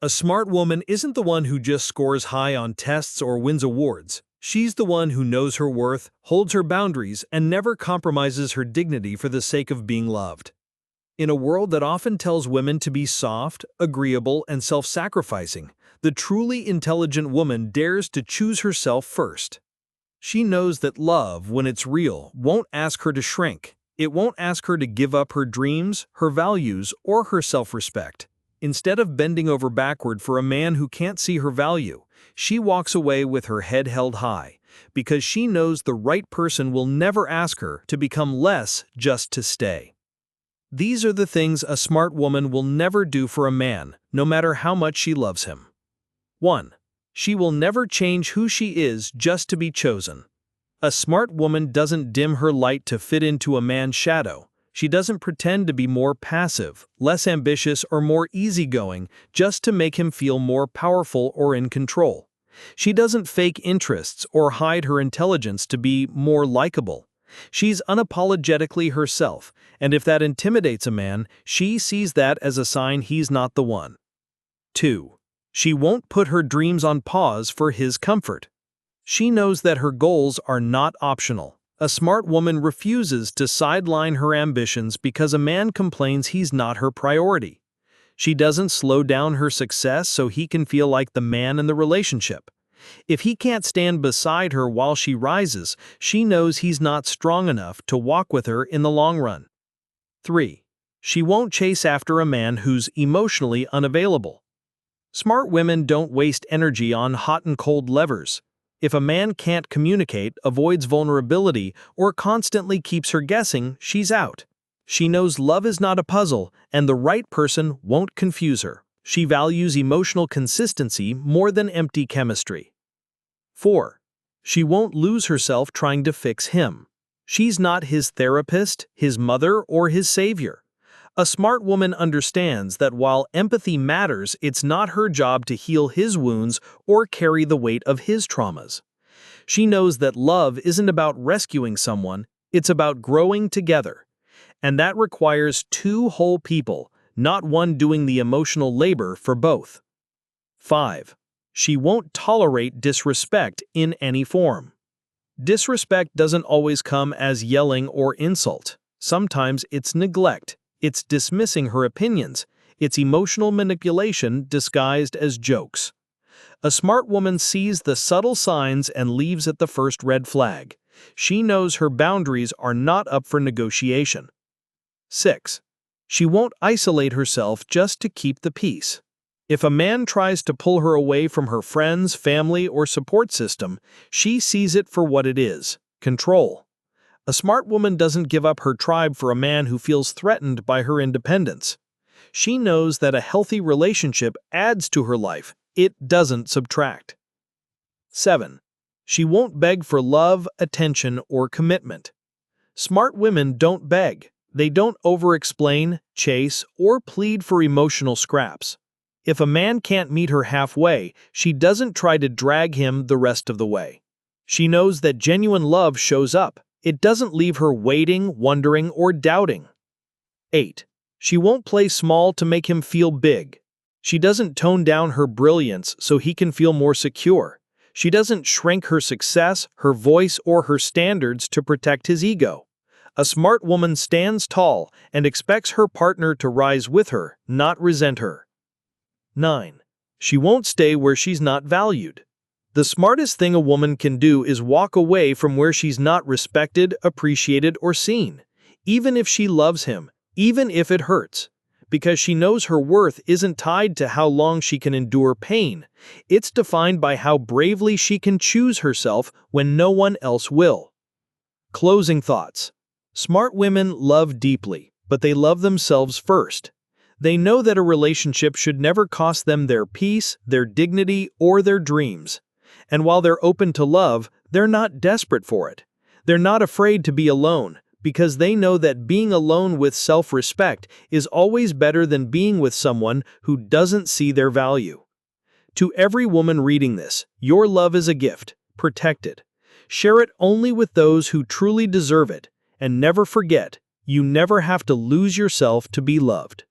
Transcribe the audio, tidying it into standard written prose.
A smart woman isn't the one who just scores high on tests or wins awards. She's the one who knows her worth, holds her boundaries, and never compromises her dignity for the sake of being loved. In a world that often tells women to be soft, agreeable, and self-sacrificing, the truly intelligent woman dares to choose herself first. She knows that love, when it's real, won't ask her to shrink. It won't ask her to give up her dreams, her values, or her self-respect. Instead of bending over backward for a man who can't see her value, she walks away with her head held high, because she knows the right person will never ask her to become less just to stay. These are the things a smart woman will never do for a man, no matter how much she loves him. 1. She will never change who she is just to be chosen. A smart woman doesn't dim her light to fit into a man's shadow. She doesn't pretend to be more passive, less ambitious, or more easygoing just to make him feel more powerful or in control. She doesn't fake interests or hide her intelligence to be more likable. She's unapologetically herself, and if that intimidates a man, she sees that as a sign he's not the one. 2. She won't put her dreams on pause for his comfort. She knows that her goals are not optional. A smart woman refuses to sideline her ambitions because a man complains he's not her priority. She doesn't slow down her success so he can feel like the man in the relationship. If he can't stand beside her while she rises, she knows he's not strong enough to walk with her in the long run. 3. She won't chase after a man who's emotionally unavailable. Smart women don't waste energy on hot and cold levers. If a man can't communicate, avoids vulnerability, or constantly keeps her guessing, she's out. She knows love is not a puzzle, and the right person won't confuse her. She values emotional consistency more than empty chemistry. 4. She won't lose herself trying to fix him. She's not his therapist, his mother, or his savior. A smart woman understands that while empathy matters, it's not her job to heal his wounds or carry the weight of his traumas. She knows that love isn't about rescuing someone, it's about growing together. And that requires two whole people, not one doing the emotional labor for both. 5. She won't tolerate disrespect in any form. Disrespect doesn't always come as yelling or insult. Sometimes it's neglect. It's dismissing her opinions. It's emotional manipulation disguised as jokes. A smart woman sees the subtle signs and leaves at the first red flag. She knows her boundaries are not up for negotiation. 6. She won't isolate herself just to keep the peace. If a man tries to pull her away from her friends, family, or support system, she sees it for what it is: control. A smart woman doesn't give up her tribe for a man who feels threatened by her independence. She knows that a healthy relationship adds to her life, it doesn't subtract. 7. She won't beg for love, attention, or commitment. Smart women don't beg. They don't over-explain, chase, or plead for emotional scraps. If a man can't meet her halfway, she doesn't try to drag him the rest of the way. She knows that genuine love shows up. It doesn't leave her waiting, wondering, or doubting. 8. She won't play small to make him feel big. She doesn't tone down her brilliance so he can feel more secure. She doesn't shrink her success, her voice, or her standards to protect his ego. A smart woman stands tall and expects her partner to rise with her, not resent her. 9. She won't stay where she's not valued. The smartest thing a woman can do is walk away from where she's not respected, appreciated, or seen, even if she loves him, even if it hurts, because she knows her worth isn't tied to how long she can endure pain. It's defined by how bravely she can choose herself when no one else will. Closing thoughts. Smart women love deeply, but they love themselves first. They know that a relationship should never cost them their peace, their dignity, or their dreams. And while they're open to love, they're not desperate for it. They're not afraid to be alone, because they know that being alone with self-respect is always better than being with someone who doesn't see their value. To every woman reading this, your love is a gift. Protect it. Share it only with those who truly deserve it. And never forget, you never have to lose yourself to be loved.